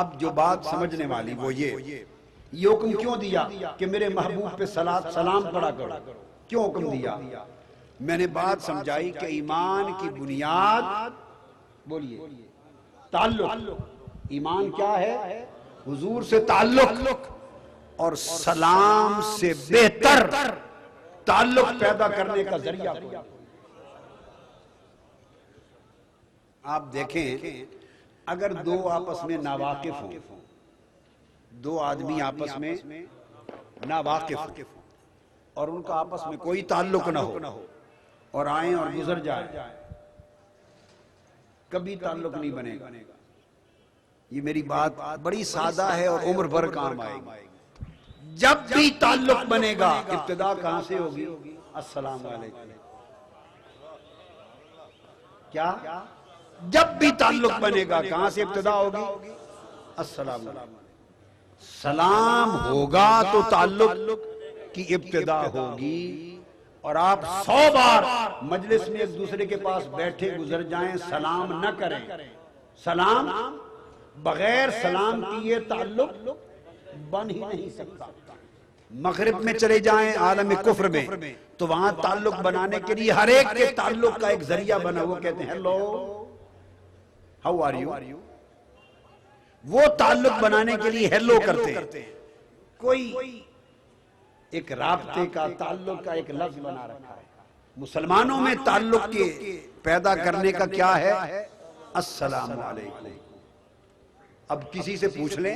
اب جو بات سمجھنے والی وہ یہ حکم کیوں دیا کہ میرے محبوب پہ سلام پڑھا کرو؟ کیوں حکم دیا؟ میں نے بات سمجھائی کہ ایمان کی بنیاد، بولیے، تعلق۔ ایمان کیا ہے؟ حضور سے تعلق، اور سلام سے بہتر تعلق پیدا کرنے کا ذریعہ کوئی۔ آپ دیکھیں، اگر دو آپس میں ناواقف ہوں، دو آدمی آپس میں ناواقف ہوں اور ان کا آپس میں کوئی تعلق نہ ہو اور آئیں اور گزر جائیں، کبھی تعلق نہیں بنے گا۔ یہ میری بات بڑی سادہ ہے اور عمر بھر کام آئے گی۔ جب بھی تعلق بنے گا، ابتدا کہاں سے ہوگی؟ السلام علیکم۔ کیا؟ جب بھی تعلق بنے گا کہاں سے ابتدا ہوگی؟ السلام علیکم۔ سلام ہوگا تو تعلق کی ابتدا ہوگی۔ اور آپ 100 بار مجلس میں ایک دوسرے کے پاس بیٹھے گزر جائیں، سلام نہ کریں، سلام بغیر سلام کیے تعلق بن ہی نہیں سکتا۔ مغرب میں چلے جائیں، عالم کفر میں، تو وہاں تعلق بنانے کے لیے ہر ایک کے تعلق کا ایک ذریعہ بنا، وہ کہتے ہیں ہیلو، ہاؤ آر یو۔ وہ تعلق بنانے کے لیے ہیلو کرتے ہیں۔ کوئی ایک رابطے کا، تعلق کا ایک لفظ بنا رکھا ہے۔ مسلمانوں میں تعلق کے پیدا کرنے کا کیا ہے؟ السلام علیکم۔ اب کسی سے پوچھ لیں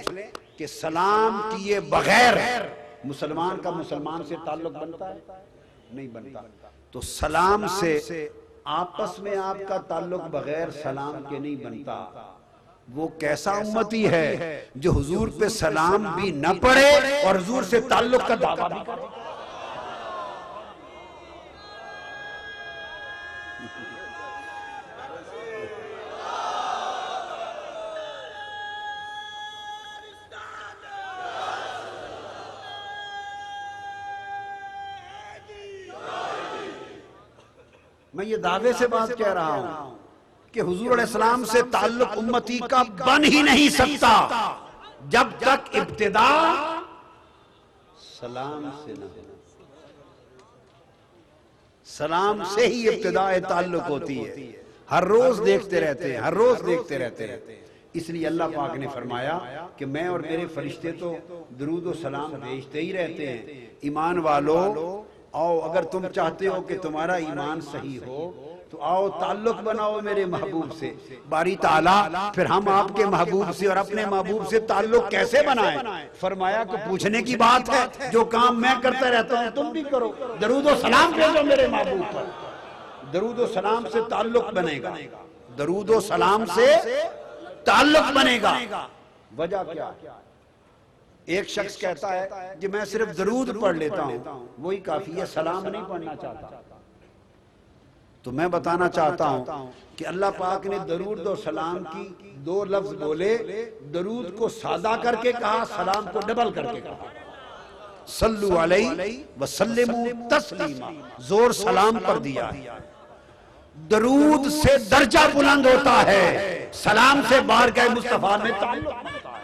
کہ سلام کیے بغیر مسلمان کا مسلمان سے تعلق بنتا ہے؟ نہیں بنتا۔ تو سلام سے آپس میں آپ کا تعلق بغیر سلام کے نہیں بنتا۔ وہ کیسا امتی ہے جو حضور پہ سلام بھی نہ پڑھے اور حضور سے تعلق کا دعویٰ بھی کرے؟ میں یہ دعوے سے بات کہہ رہا ہوں کہ حضور علیہ السلام سے تعلق امتی کا بن ہی نہیں سکتا جب تک ابتدا سلام سے نہ ہو۔ سلام سے ہی ابتدا تعلق ہوتی ہے۔ ہر روز دیکھتے رہتے ہیں، ہر روز دیکھتے رہتے ہیں۔ اس لیے اللہ پاک نے فرمایا کہ میں اور میرے فرشتے تو درود و سلام بھیجتے ہی رہتے ہیں۔ ایمان والو آؤ، اگر تم چاہتے ہو کہ تمہارا ایمان صحیح ہو تو آؤ تعلق بناؤ میرے محبوب سے۔ باری تعالیٰ پھر ہم آپ کے محبوب سے اور اپنے محبوب سے تعلق کیسے بنائیں؟ فرمایا کہ پوچھنے کی بات ہے، جو کام میں کرتا رہتا ہوں تم بھی کرو۔ درود و سلام بھیجو میرے محبوب پر۔ درود و سلام سے تعلق بنے گا، درود و سلام سے تعلق بنے گا۔ وجہ کیا؟ ایک شخص کہتا ہے کہ میں صرف درود پڑھ لیتا ہوں، وہی کافی ہے، سلام نہیں پڑھنا چاہتا۔ تو میں بتانا چاہتا ہوں کہ اللہ پاک نے درود و سلام کی دو لفظ بولے، درود کو سادہ کر کے کہا، سلام کو ڈبل کر کے کہا۔ صلو علیہ وسلموا تسلیما، زور سلام پر دیا ہے۔ درود سے درجہ بلند ہوتا ہے، سلام سے بارگاہ مصطفیٰ میں تعلق ہوتا ہے۔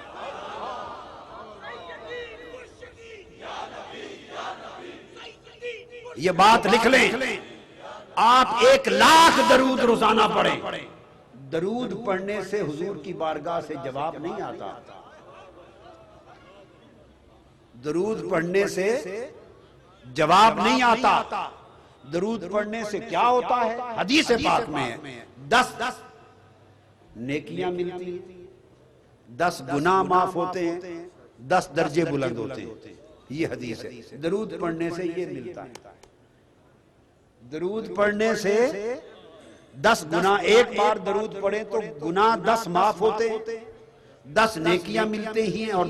یہ بات لکھ لیں، آپ 1,00,000 درود روزانہ پڑھیں، درود پڑھنے سے حضور کی بارگاہ سے جواب نہیں آتا۔ درود پڑھنے سے جواب نہیں آتا۔ درود پڑھنے سے کیا ہوتا ہے؟ حدیث پاک میں ہے 10 نیکیاں ملتی ہیں، 10 گناہ معاف ہوتے ہیں، 10 درجے بلند ہوتے ہیں۔ یہ حدیث ہے۔ درود پڑھنے سے یہ ملتا ہے۔ درود پڑھنے سے 10 گناہ، ایک بار درود پڑھیں تو گناہ 10 معاف ہوتے ہیں، 10 نیکیاں ملتے ہیں اور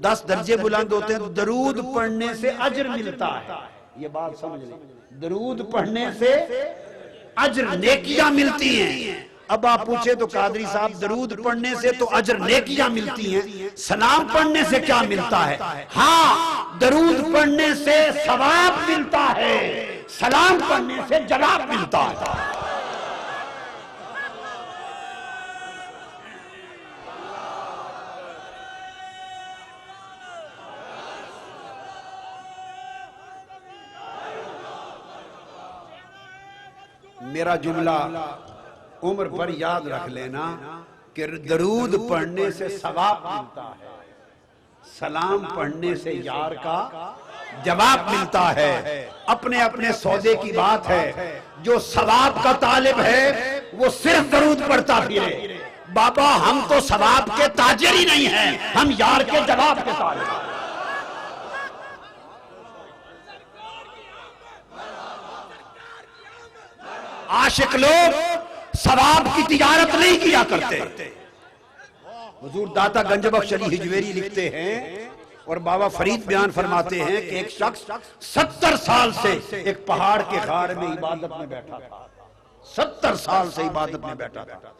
10 درجے بلند ہوتے ہیں۔ درود پڑھنے سے اجر ملتا ہے۔ یہ بات سمجھ لیں، درود پڑھنے سے اجر، نیکیاں ملتی ہیں۔ اب آپ پوچھیں تو قادری صاحب درود پڑھنے سے تو اجر نیکیاں ملتی ہیں، سلام پڑھنے سے کیا ملتا ہے؟ ہاں، درود پڑھنے سے ثواب ملتا ہے، سلام پڑھنے سے جواب ملتا ہے۔ میرا جملہ عمر پر یاد رکھ لینا کہ درود پڑھنے سے ثواب ملتا ہے، سلام پڑھنے سے یار کا جواب ملتا ہے۔ اپنے اپنے سودے کی بات ہے، جو ثواب کا طالب ہے وہ صرف درود پڑھتا پھرے۔ بابا ہم تو ثواب کے تاجر ہی نہیں ہیں، ہم یار کے جواب کے طالب ہیں۔ عاشق لوگ ثواب کی تجارت نہیں کیا کرتے۔ حضور داتا گنج بخش علی ہجویری لکھتے ہیں اور بابا فرید بیان فرماتے ہیں کہ ایک شخص 70 سال سے ایک پہاڑ کے غار میں عبادت میں بیٹھا تھا، 70 سال سے عبادت میں بیٹھا تھا۔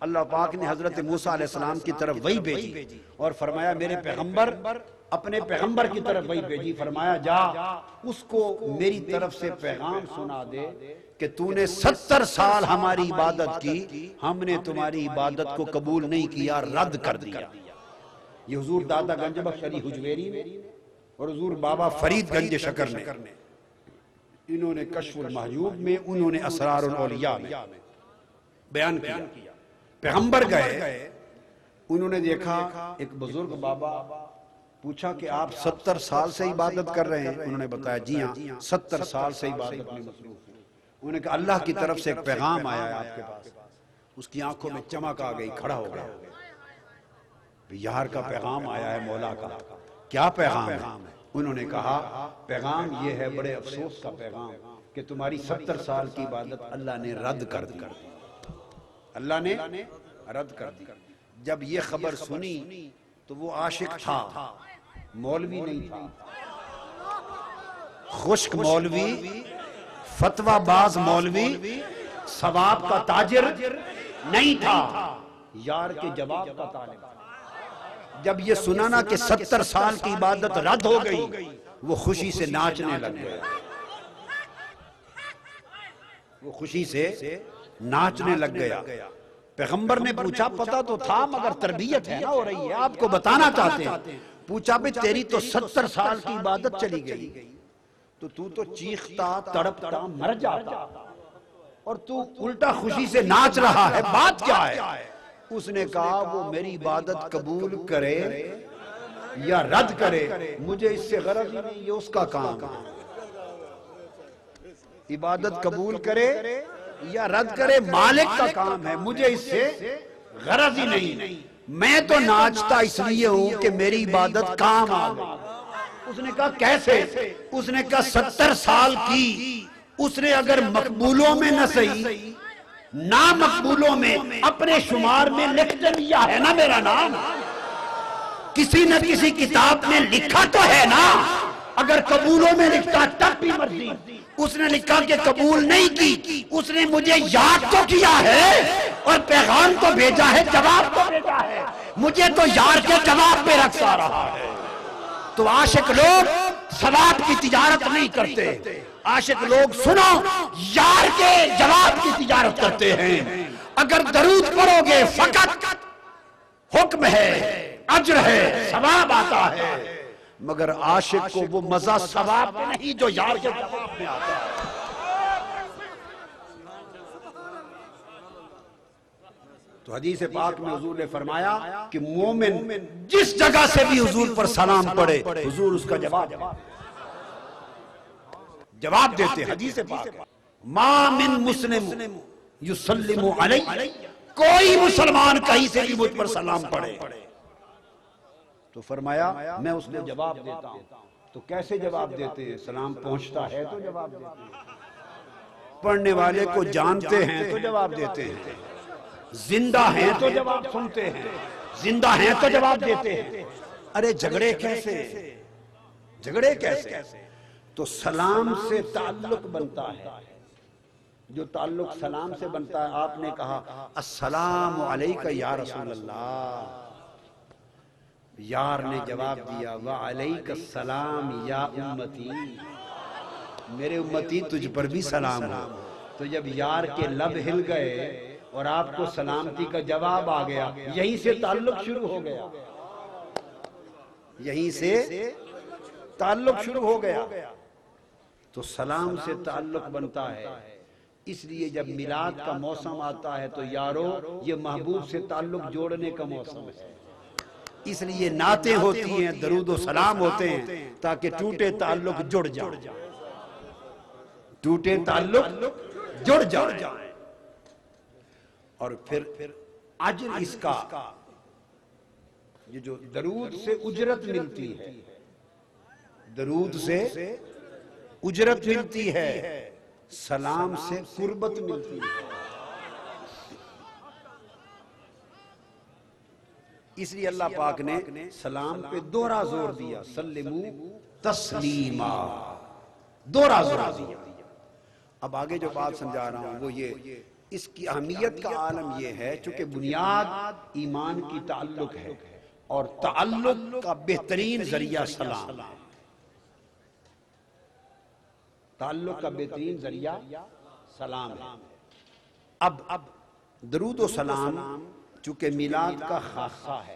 اللہ پاک نے حضرت موسیٰ علیہ السلام کی طرف وحی بھیجی اور فرمایا میرے پیغمبر اپنے پیغمبر کی طرف وحی بھیجی، فرمایا جا اس کو میری طرف سے پیغام سنا دے کہ تو نے 70 سال ہماری عبادت کی، ہم نے تمہاری عبادت کو قبول نہیں کیا، رد کر دیا۔ یہ حضور داتا گنج بخش علی ہجویری نے اور حضور بابا فرید گنج شکر نے، انہوں نے کشف المحجوب میں، انہوں نے اسرار الاولیاء میں بیان کیا۔ پیغمبر گئے، انہوں نے دیکھا ایک بزرگ بابا، پوچھا کہ آپ 70 سال سے عبادت کر رہے ہیں؟ انہوں نے بتایا جی ہاں 70 سال سے عبادت میں مصروف ہوں۔ انہوں نے کہا اللہ کی طرف سے ایک پیغام آیا ہے آپ کے پاس۔ اس کی آنکھوں میں چمک آ گئی، کھڑا ہو گیا، یار کا پیغام آیا ہے مولا کا، کیا پیغام ہے؟ انہوں نے کہا پیغام یہ ہے، بڑے افسوس کا پیغام کہ تمہاری 70 سال کی عبادت اللہ نے رد کر دی، اللہ نے رد کر دی۔ جب یہ خبر سنی تو وہ عاشق تھا، مولوی نہیں تھا، خشک مولوی، فتوہ باز مولوی، ثواب کا تاجر نہیں تھا، یار کے جواب کا طالب تھا۔ جب یہ سنا نا کہ 70 سال کی عبادت رد ہو گئی، وہ خوشی سے ناچنے لگ گیا، وہ خوشی سے ناچنے لگ گیا۔ پیغمبر نے پوچھا پتہ تو تھا مگر تربیت ہے نا ہو رہی ہے، آپ کو بتانا چاہتے ہیں۔ پوچھا بھی تیری تو 70 سال کی عبادت چلی گئی، تو چیختا تڑپتا مر جاتا اور تو الٹا خوشی سے ناچ رہا ہے، بات کیا ہے؟ اس نے کہا وہ میری عبادت قبول کرے یا رد کرے مجھے اس سے غرض نہیں، یہ اس کا کام ہے۔ عبادت قبول کرے یا رد کرے مالک کا کام ہے، مجھے اس سے غرض ہی نہیں، میں تو ناچتا اس لیے ہوں کہ میری عبادت کام آ گئی۔ اس نے کہا کیسے؟ اس نے کہا 70 سال کی اس نے اگر مقبولوں میں نہ صحیح نا مقبولوں میں اپنے شمار میں لکھتے لیا ہے نا میرا نام، کسی نہ کسی کتاب میں لکھا تو ہے نا، اگر قبولوں میں لکھتا تب بھی مرضی۔ اس نے لکھا کہ قبول نہیں کی، اس نے مجھے یاد تو کیا ہے اور پیغام تو بھیجا ہے، جواب تو بھیجا ہے، مجھے تو یار کے جواب پہ رکھا رہا ہے۔ تو عاشق لوگ ثواب کی تجارت نہیں کرتے، عاشق لوگ سنو یار کے جواب کی تجارت کرتے ہیں۔ اگر درود پڑھو گے فقط حکم ہے، اجر ہے، ثواب آتا ہے، مگر عاشق کو وہ مزہ ثواب میں نہیں جو یار کے جواب میں آتا ہے۔ تو حدیث پاک میں حضور نے فرمایا کہ مومن جس جگہ سے بھی حضور پر سلام پڑھے حضور اس کا جواب دیتے۔ حدیث پاک ما من مسلم یسلم علی، کوئی مسلمان کہیں سے بھی مجھ پر سلام پڑھے تو فرمایا میں اس کو جواب دیتا ہوں۔ تو کیسے جواب دیتے ہیں؟ سلام پہنچتا ہے تو جواب دیتے ہیں، پڑھنے والے کو جانتے ہیں تو جواب دیتے ہیں، زندہ ہیں تو جواب سنتے ہیں، زندہ ہیں تو جواب دیتے ہیں۔ ارے جھگڑے کیسے؟ جھگڑے کیسے؟ تو سلام سے تعلق بنتا ہے، جو تعلق سلام سے بنتا ہے۔ آپ نے کہا السلام علیکہ یا رسول اللہ، یار نے جواب دیا وعلیکہ السلام یا امتی، میرے امتی تجھ پر بھی سلام ہو۔ تو جب یار کے لب ہل گئے اور آپ کو سلامتی کا جواب آ گیا، یہیں سے تعلق شروع ہو گیا، یہیں سے تعلق شروع ہو گیا۔ تو سلام سے تعلق بنتا ہے، اس لیے جب میلاد کا موسم آتا ہے تو یارو یہ محبوب سے تعلق جوڑنے کا موسم ہے، اس لیے نعتیں ہوتی ہیں، درود و سلام ہوتے ہیں تاکہ ٹوٹے تعلق جڑ جائیں، ٹوٹے تعلق جڑ جائیں۔ اور پھر اجر اس کا، یہ جو درود سے اجرت ملتی ہے، درود سے اجرت ملتی ہے، سلام سے قربت ملتی ہے۔ اس لیے اللہ پاک نے سلام پہ دوہرا زور دیا، سلمو تسلیما، دوہرا زور دیا۔ اب آگے جو بات سمجھا رہا ہوں وہ یہ، اس کی اہمیت کا عالم یہ ہے چونکہ بنیاد ایمان کی تعلق ہے، اور تعلق کا بہترین ذریعہ سلام ہے، تعلق کا بہترین ذریعہ سلام ہے۔ اب درود و سلام چونکہ میلاد کا خاصہ ہے،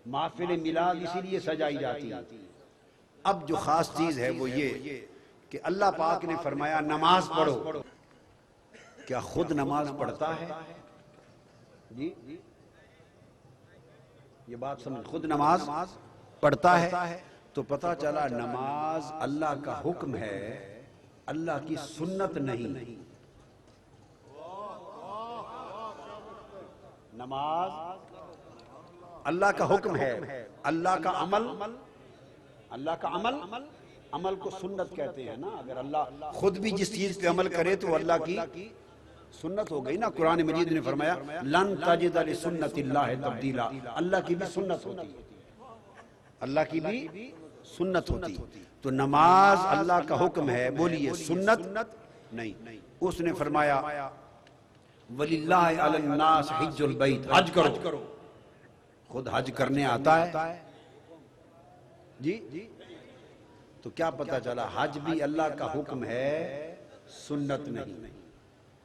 محفل میلاد اسی لیے سجائی جاتی ہے۔ اب جو خاص چیز ہے وہ یہ کہ اللہ پاک نے فرمایا نماز پڑھو، کیا خود نماز پڑھتا ہے؟ جی یہ بات سمجھ، خود نماز پڑھتا ہے تو پتہ چلا نماز اللہ کا حکم ہے، اللہ کی سنت نہیں۔ نماز اللہ کا حکم ہے، اللہ کا عمل، اللہ کا عمل کو سنت کہتے ہیں نا۔ اگر اللہ خود بھی جس چیز پہ عمل کرے تو اللہ کی سنت ہو گئی نا۔ قرآن مجید نے فرمایا لن تجد لسنت اللہ تبدیلا، اللہ کی بھی سنت ہوتی ہے، اللہ کی بھی سنت ہوتی۔ تو نماز اللہ کا حکم ہے، بولیے سنت نہیں۔ اس نے فرمایا وَلِلَّهِ عَلَى النَّاسِ حِجُّ الْبَيْتِ، حج کرو، خود حج کرنے آتا ہے جی۔ تو کیا پتہ چلا حج بھی اللہ کا حکم ہے، سنت نہیں،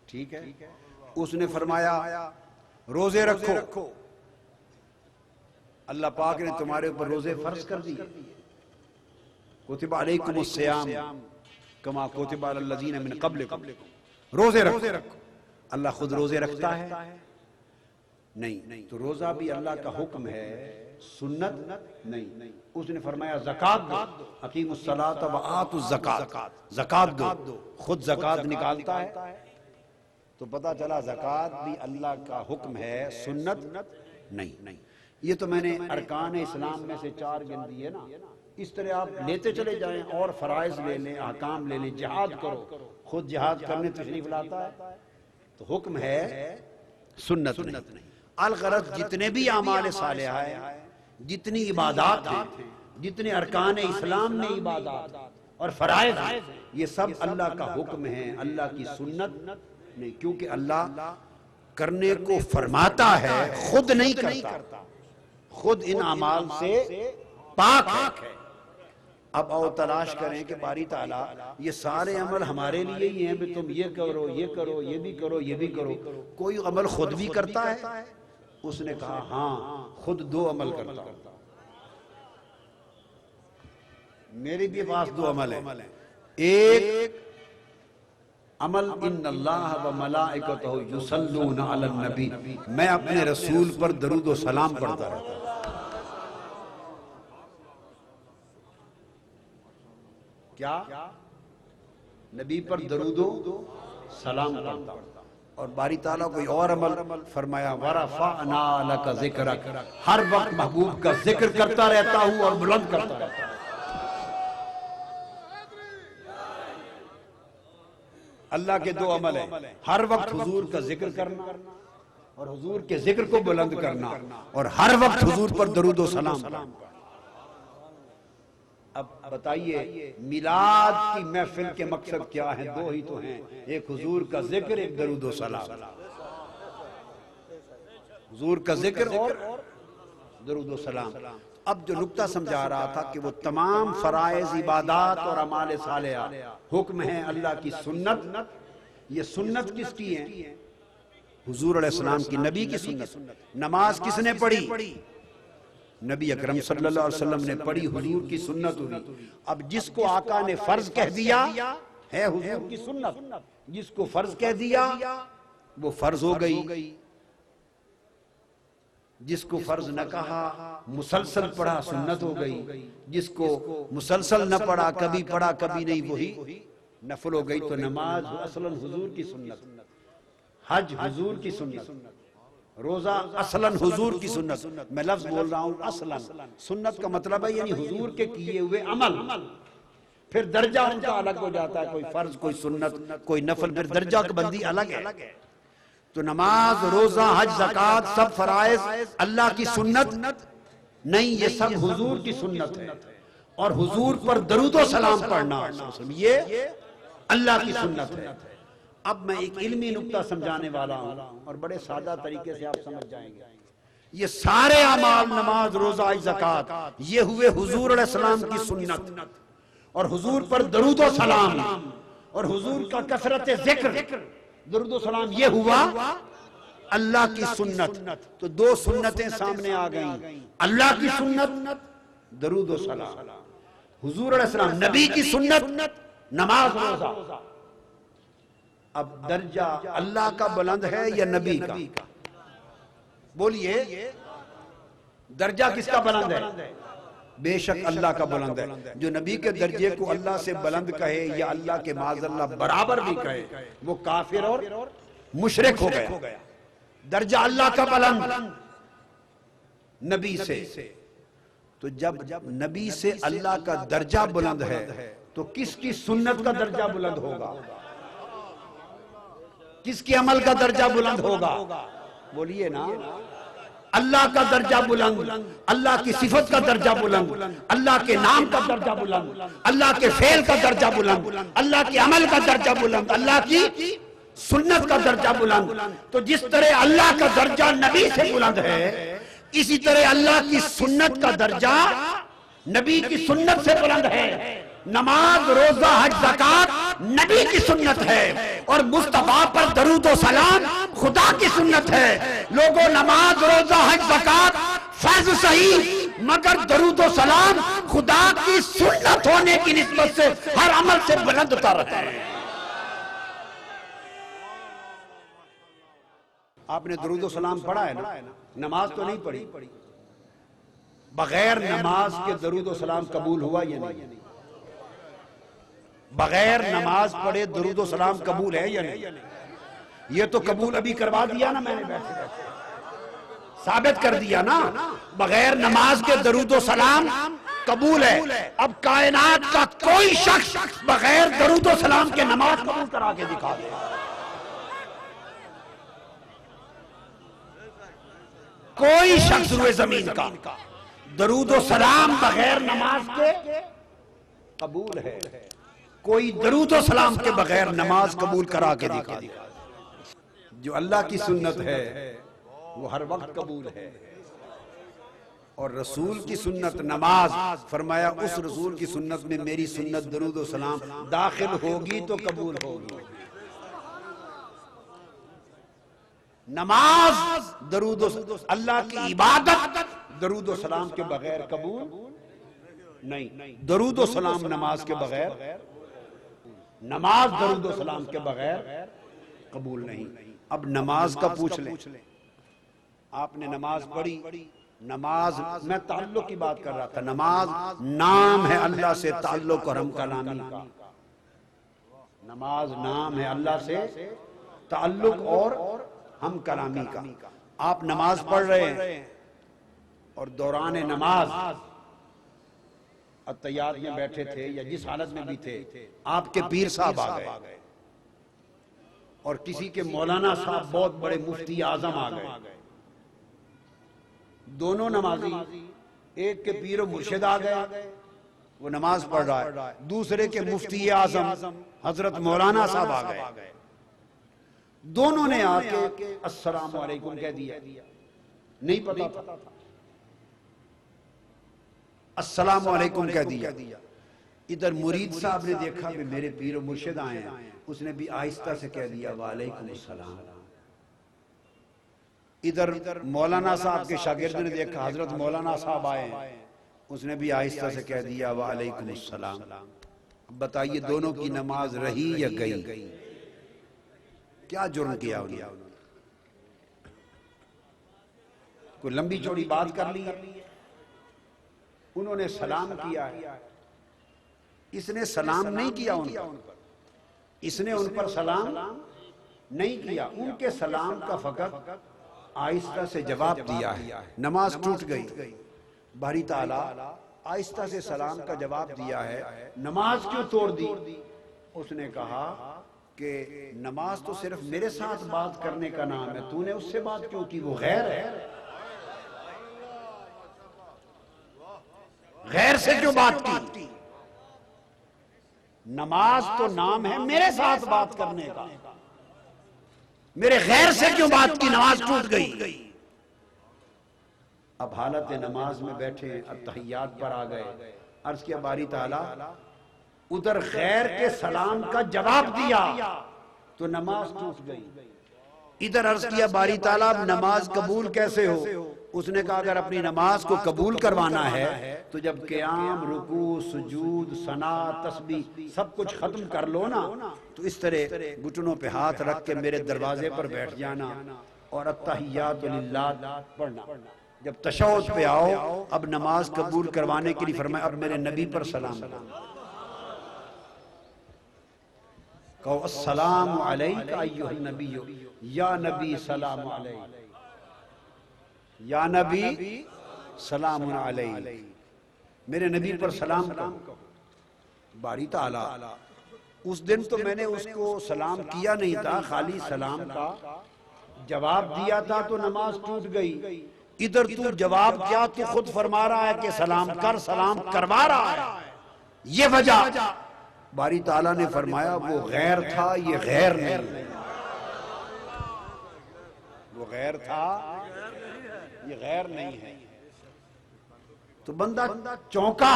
ٹھیک ہے۔ اس نے فرمایا روزے رکھو، اللہ پاک نے تمہارے اوپر روزے فرض کر دی، کتب علیکم الصیام کما کتب علی الذین من قبلکم، روزے رکھو۔ اللہ خود روزے رکھتا ہے نہیں، تو روزہ بھی اللہ کا حکم ہے، سنت نہیں۔ اس نے فرمایا زکوٰۃ دو، اقیموا الصلاۃ وآتوا الزکاۃ، زکوٰۃ دو، خود زکوٰۃ نکالتا ہے۔ تو پتہ چلا زکوٰۃ بھی اللہ کا حکم ہے، سنت نہیں۔ یہ تو میں نے ارکان اسلام میں سے 4 گن دیے نا، اس طرح آپ لیتے چلے جائیں اور فرائض لے لیں، احکام لے لیں۔ جہاد کرو، خود جہاد کرنے تشریف لاتا ہے تو حکم ہے، سنت نہیں۔ الغرض جتنے بھی اعمال صالحہ ہیں، جتنی عبادات ہیں، جتنے ارکان اسلام میں عبادات اور فرائض ہیں، یہ سب اللہ کا حکم ہے، اللہ کی سنت نہیں، کیونکہ اللہ کرنے کو فرماتا ہے، خود نہیں کرتا، خود ان اعمال سے پاک ہے۔ اب آؤ تلاش کریں کہ باری تعالیٰ یہ سارے عمل ہمارے لیے ہی ہیں، بھی تم یہ کرو، یہ کرو، یہ بھی کرو، یہ بھی کرو، کوئی عمل خود بھی کرتا ہے؟ اس نے کہا ہاں، خود 2 عمل کرتا ہوں، میرے بھی پاس 2 عمل ہیں۔ ایک عمل ان اللہ و ملائکتہ یصلون علی النبی، میں اپنے رسول پر درود و سلام پڑھتا رہتا ہوں۔ کیا نبی پر درود و سلام پڑھتا ہوں۔ اور باری تعالیٰ کوئی اور عمل فرمایا وَرَفَعْنَا لَكَ ذِكْرَكَ، ہر وقت محبوب کا ذکر کرتا رہتا ہوں اور بلند کرتا رہتا ہوں۔ اللہ کے 2 عمل ہیں، ہر وقت حضور کا ذکر کرنا اور حضور کے ذکر کو بلند کرنا، اور ہر وقت حضور پر درود و سلام پڑھنا۔ اب بتائیے میلاد کی محفل کے مقصد کیا ہیں؟ 2 ہی تو ہیں، ایک حضور کا ذکر، ایک درود و سلام۔ حضور کا ذکر اور درود و سلام۔ اب جو نقطہ سمجھا رہا تھا کہ وہ تمام فرائض، عبادات اور اعمال صالحہ حکم ہیں اللہ کی سنت۔ یہ سنت کس کی ہے؟ حضور علیہ السلام کی، نبی کی سنت۔ نماز کس نے پڑھی؟ نبی اکرم صلی اللہ علیہ وسلم نے پڑھی، حضور کی سنت ہوئی۔ اب جس کو آقا نے فرض کہہ دیا ہے حضور کی سنت. جس کو فرض کہہ دیا وہ فرض ہو گئی، جس کو فرض نہ کہا مسلسل پڑھا سنت ہو گئی، جس کو مسلسل نہ پڑھا کبھی پڑھا کبھی نہیں وہی نفل ہو گئی. تو نماز اصلاً حضور کی سنت، حج حضور کی سنت، روزہ اصلاً حضور کی سنت. میں لفظ بول رہا ہوں اصلاً. سنت کا مطلب ہے یعنی حضور کے کیے ہوئے عمل. پھر درجہ ان کا الگ ہو جاتا ہے، کوئی فرض کوئی سنت کوئی نفل، پھر درجہ کی بندی الگ ہے. تو نماز روزہ حج زکوٰۃ سب فرائض اللہ کی سنت نہیں، یہ سب حضور کی سنت ہے. اور حضور پر درود و سلام پڑھنا یہ اللہ کی سنت ہے. اب میں ایک علمی نکتہ سمجھانے والا ہوں اور بڑے سادہ طریقے سے آپ سمجھ جائیں گے. یہ سارے اعمال نماز روزہ حج زکوٰۃ یہ ہوئے حضور علیہ السلام کی سنت، اور حضور پر درود و سلام اور حضور کا کثرت ذکر درود و سلام یہ ہوا اللہ کی سنت. تو دو سنتیں سامنے آ گئیں، اللہ کی سنت درود و سلام، حضور علیہ السلام نبی کی سنت نماز روزہ. اب درجہ اللہ کا بلند ہے یا نبی کا؟ بولیے درجہ کس کا بلند ہے؟ بے شک اللہ کا بلند ہے. جو نبی کے درجے کو اللہ سے بلند کہے یا اللہ کے معاذ اللہ برابر بھی کہے وہ کافر اور مشرک ہو گیا. درجہ اللہ کا بلند نبی سے. تو جب نبی سے اللہ کا درجہ بلند ہے تو کس کی سنت کا درجہ بلند ہوگا؟ کس کے عمل کا درجہ بلند ہوگا؟ بولیے نا. اللہ کا درجہ بلند، اللہ کی صفت کا درجہ بلند، اللہ کے نام کا درجہ بلند، اللہ کے فعل کا درجہ بلند، اللہ کے عمل کا درجہ بلند، اللہ کی سنت کا درجہ بلند. تو جس طرح اللہ کا درجہ نبی سے بلند ہے اسی طرح اللہ کی سنت کا درجہ نبی کی سنت سے بلند ہے. نماز روزہ حج زکوٰۃ نبی کی سنت ہے اور مصطفیٰ پر درود و سلام خدا کی سنت ہے. لوگوں نماز روزہ حج زکوٰۃ فرض صحیح مگر درود و سلام خدا کی سنت ہونے کی نسبت سے ہر عمل سے بلند تر ہے. آپ نے درود و سلام پڑھا ہے نا؟ نماز تو نہیں پڑھی. بغیر نماز کے درود و سلام قبول ہوا یا نہیں؟ بغیر نماز پڑھے درود و سلام قبول ہے یا نہیں؟ یہ تو قبول ابھی کروا دیا نا میں نے، بیٹھے بیٹھے ثابت کر دیا نا. بغیر نماز کے درود و سلام قبول ہے. اب کائنات کا کوئی شخص بغیر درود و سلام کے نماز قبول کرا کے دکھا دے. کوئی شخص ہوئے زمین کا درود و سلام بغیر نماز کے قبول ہے. کوئی درود و سلام کے بغیر نماز قبول کرا کے دکھا دے. جو اللہ کی سنت ہے وہ ہر وقت قبول ہے. اور رسول کی سنت نماز، فرمایا اس رسول کی سنت میں میری سنت درود و سلام داخل ہوگی تو قبول ہوگی. نماز درود و اللہ کی عبادت درود و سلام کے بغیر قبول نہیں. درود و سلام نماز کے بغیر، نماز درود و سلام کے بغیر قبول نہیں. اب نماز کا پوچھ لیں. آپ نے نماز پڑھی. نماز میں تعلق کی بات کر رہا تھا. نماز نام ہے اللہ سے تعلق اور ہم کلامی کا. نماز نام ہے اللہ سے تعلق اور ہم کلامی کا. آپ نماز پڑھ رہے ہیں اور دوران نماز اتحیات میں بیٹھے تھے یا جس حالت میں بھی تھے آپ کے پیر صاحب آ گئے اور کسی کے مولانا صاحب بہت بڑے مفتی اعظم آ گئے. دونوں نمازی، ایک کے پیر و مرشد آ گئے وہ نماز پڑھ رہا ہے، دوسرے کے مفتی اعظم حضرت مولانا صاحب آ گئے. دونوں نے آ کے السلام علیکم کہہ دیا. نہیں پتا تھا. السلام علیکم کہہ دیا. ادھر مرید صاحب نے دیکھا کہ میرے پیر و مرشد آئے ہیں، اس نے بھی آہستہ سے کہہ دیا وعلیکم السلام. ادھر مولانا صاحب کے شاگرد نے دیکھا حضرت مولانا صاحب آئے ہیں، اس نے بھی آہستہ سے کہہ دیا وعلیکم السلام. بتائیے دونوں کی نماز رہی یا گئی؟ کیا جرم کیا انہوں نے؟ کوئی لمبی چوڑی بات کر لی ہے؟ انہوں نے سلام کیا ہے، اس نے سلام نہیں کیا ان پر، اس نے ان پر سلام نہیں کیا، ان کے سلام کا فقط آہستہ سے جواب دیا ہے، نماز ٹوٹ گئی۔ باری تعالیٰ آہستہ سے سلام کا جواب دیا ہے، نماز کیوں توڑ دی؟ اس نے کہا کہ نماز تو صرف میرے ساتھ بات کرنے کا نام ہے، تو نے اس سے بات کیوں کی؟ وہ غیر ہے، غیر سے کیوں بات کی؟ نماز تو نام ہے میرے ساتھ بات کرنے کا، میرے غیر سے کیوں بات کی؟ نماز ٹوٹ گئی۔ اب حالت نماز میں بیٹھے، اتحیات پر آ گئے، عرض کیا باری تعالیٰ ادھر غیر کے سلام کا جواب دیا تو نماز ٹوٹ گئی، ادھر عرض کیا باری تعالیٰ اب نماز قبول کیسے ہو؟ اس نے کہا اگر اپنی نماز کو قبول کروانا ہے تو جب قیام، رکوع، سجود، ثنا، تسبیح سب کچھ ختم کر لو نا، تو اس طرح گھٹنوں پہ ہاتھ رکھ کے میرے دروازے پر بیٹھ جانا اور التحیات للہ پڑھنا۔ جب تشہد پہ آؤ، اب نماز قبول کروانے کے لیے فرمایا اب میرے نبی پر سلام کرو، کہو السلام علیک ایھا النبی، یا نبی سلام علیک، یا نبی سلام علیک، میرے نبی پر سلام کہو۔ باری تعالیٰ اس دن تو میں نے اس کو سلام کیا نہیں تھا، خالی سلام کا جواب دیا تھا تو نماز ٹوٹ گئی، ادھر تو جواب کیا تو خود فرما رہا ہے کہ سلام کر، سلام کروا رہا ہے، یہ وجہ۔ باری تعالیٰ نے فرمایا وہ غیر تھا، یہ غیر نہیں، وہ غیر تھا، یہ غیر نہیں ہے۔ تو بندہ چونکا،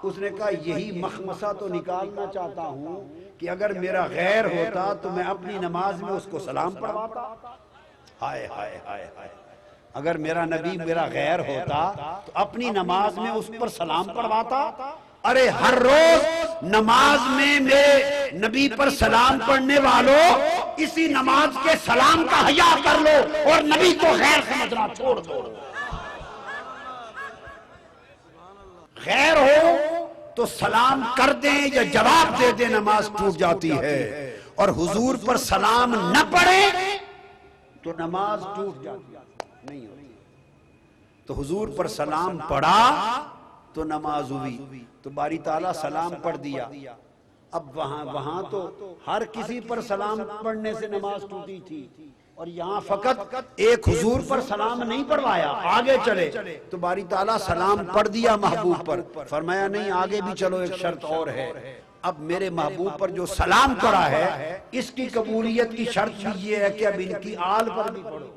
اس نے کہا یہی مخمصہ تو نکالنا چاہتا ہوں کہ اگر میرا غیر ہوتا تو میں اپنی نماز میں اس کو سلام پڑھواتا۔ ہائے ہائے ہائے ہائے، اگر میرا نبی میرا غیر ہوتا تو اپنی نماز میں اس پر سلام پڑھواتا۔ ارے ہر روز نماز میں میرے نبی پر سلام پڑھنے والوں، اسی نماز کے سلام کا حیا کر لو اور نبی کو غیر سمجھنا چھوڑ دو۔ غیر ہو تو سلام کر دیں یا جواب دے دیں، نماز ٹوٹ جاتی ہے، اور حضور پر سلام نہ پڑھیں تو نماز ٹوٹ جاتی نہیں ہوتی۔ تو حضور پر سلام پڑھا تو نماز ہوئی، تو باری تعالیٰ سلام پڑھ دیا۔ اب وہاں تو ہر کسی پر سلام پڑھنے سے نماز ٹوٹی تھی، اور یہاں فقط ایک حضور پر سلام نہیں پڑھوایا، آگے چلے تو باری تعالیٰ سلام پڑھ دیا محبوب پر، فرمایا نہیں آگے بھی چلو، ایک شرط اور ہے، اب میرے محبوب پر جو سلام پڑھا ہے اس کی قبولیت کی شرط بھی یہ ہے کہ اب ان کی آل پر بھی پڑھو۔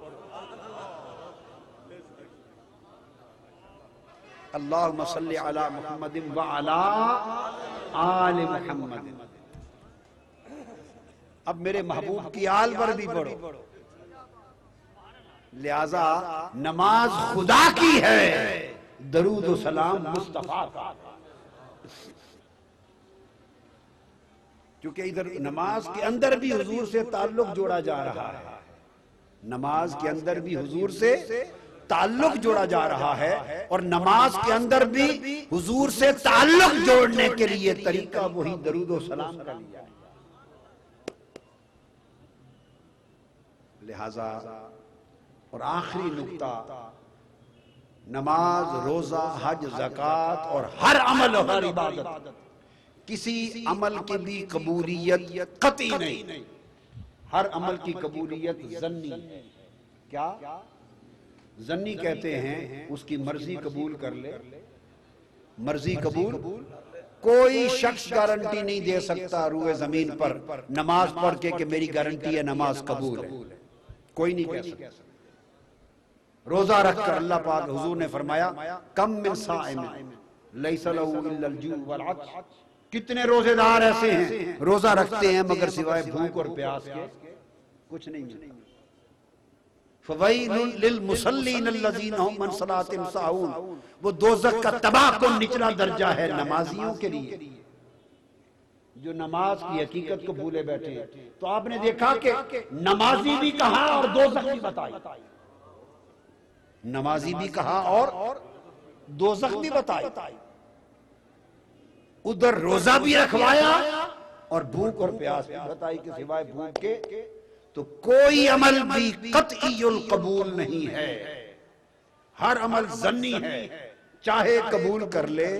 اللہم صلی علی محمد وعلی آل محمد، اب میرے محبوب کی آل پر بھی پڑھو۔ لہذا نماز خدا کی ہے، درود و سلام مصطفیٰ کا، کیونکہ ادھر نماز کے اندر بھی حضور سے تعلق جوڑا جا رہا ہے، نماز کے اندر بھی حضور سے تعلق جوڑا جا رہا ہے، اور نماز کے اندر بھی حضور سے تعلق جوڑنے کے لیے طریقہ وہی درود و سلام کا لیا ہے۔ لہذا اور آخری نکتہ، نماز، روزہ، حج، زکوٰۃ اور ہر عمل اور ہر عبادت، کسی عمل کی بھی قبولیت قطعی نہیں، ہر عمل کی قبولیت ظنی ہے۔ کیا ظنی کہتے ہیں؟ اس کی مرضی قبول کر لے، مرضی قبول، کوئی شخص گارنٹی نہیں دے سکتا روئے زمین پر نماز پڑھ کے کہ میری گارنٹی ہے نماز قبول ہے، کوئی نہیں کہہ سکتا۔ روزہ رکھ کر اللہ پاک حضور نے فرمایا کم من صائم لیس لہ الا الجوع والعطش، کتنے روزے دار ایسے ہیں روزہ رکھتے ہیں مگر سوائے بھوک اور پیاس کے کچھ نہیں ملتا۔ فویل للمصلین الذین هم عن صلاتهم ساہون، وہ دوزخ کا تباہ کن نچلا درجہ ہے نمازیوں کے لیے جو نماز کی حقیقت کو بھولے بیٹھے ہیں. تو آپ نے دیکھا کہ نمازی بھی کہا اور دوزخ بھی بتائی. نمازی بھی کہا اور دوزخ بھی بتائی. ادھر روزہ بھی رکھوایا اور بھوک اور پیاس بھی بتائی کہ سوائے بھوک کے تو کوئی عمل بھی قطعی القبول نہیں ہے. ہر عمل ظنی ہے، چاہے قبول کر لے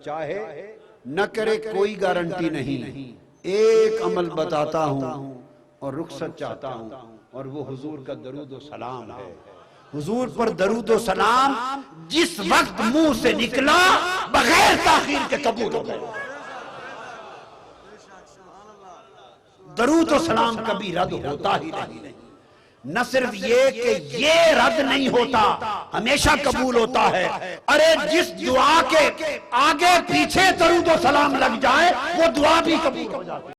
چاہے نہ کرے، کوئی گارنٹی نہیں. ایک عمل بتاتا ہوں اور رخصت چاہتا ہوں، اور وہ حضور کا درود و سلام ہے. حضور پر درود و سلام جس وقت منہ سے نکلا بغیر تاخیر کے قبول ہو گئے. درود و سلام کبھی رد ہوتا ہی نہیں. نہ صرف یہ کہ یہ رد نہیں ہوتا، ہمیشہ قبول ہوتا ہے. ارے جس دعا کے آگے پیچھے درود و سلام لگ جائے وہ دعا بھی قبول ہو جاتی ہے.